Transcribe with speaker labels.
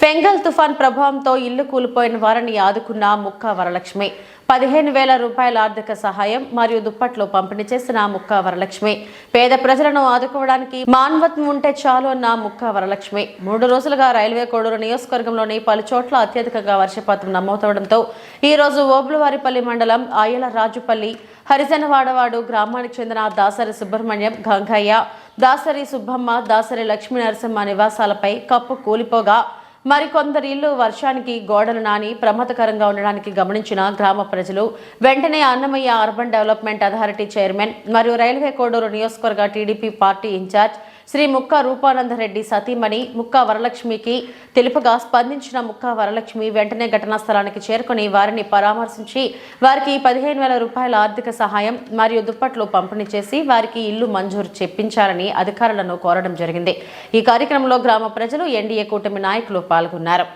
Speaker 1: Fengal తుఫాన్ ప్రభావంతో ఇల్లు కూలిపోయిన వారిని ఆదుకున్న ముక్కా వరలక్ష్మి 15,000 రూపాయల ఆర్థిక సహాయం మరియు దుప్పట్లు పంపిణీ చేసిన ముక్కా వరలక్ష్మి పేద ప్రజలను ఆదుకోవడానికి మానవత్వం ఉంటే చాలు అన్న ముక్కా వరలక్ష్మి 3 రోజులుగా రైల్వే కోడూరు నియోజకవర్గంలోని పలు చోట్ల అత్యధికంగా వర్షపాతం నమోదవడంతో ఈ రోజు ఓబులవారిపల్లి మండలం ఆయల రాజుపల్లి హరిజనవాడవాడు గ్రామానికి చెందిన దాసరి సుబ్రహ్మణ్యం గంగయ్య దాసరి సుబ్బమ్మ దాసరి లక్ష్మీ నరసింహ నివాసాలపై కప్పు కూలిపోగా మరికొందరి ఇల్లు వర్షానికి గోడలు నాని ప్రమాదకరంగా ఉండడానికి గమనించిన గ్రామ ప్రజలు వెంటనే Annamayya urban development authority chairman మరియు రైల్వే కోడూరు నియోజకవర్గ TDP party incharge Shri Mukka Rupananda Reddy సతీమణి ముక్కా వరలక్ష్మికి తెలుపుగా స్పందించిన ముక్కా వరలక్ష్మి వెంటనే ఘటనా స్థలానికి చేరుకుని వారిని పరామర్శించి వారికి 15,000 రూపాయల ఆర్థిక సహాయం మరియు దుప్పట్లు పంపిణీ చేసి వారికి ఇల్లు మంజూరు చేపించాలని అధికారులను కోరడం జరిగింది. ఈ కార్యక్రమంలో గ్రామ ప్రజలు ఎన్డీఏ కూటమి నాయకులు పాల్గొన్నారు.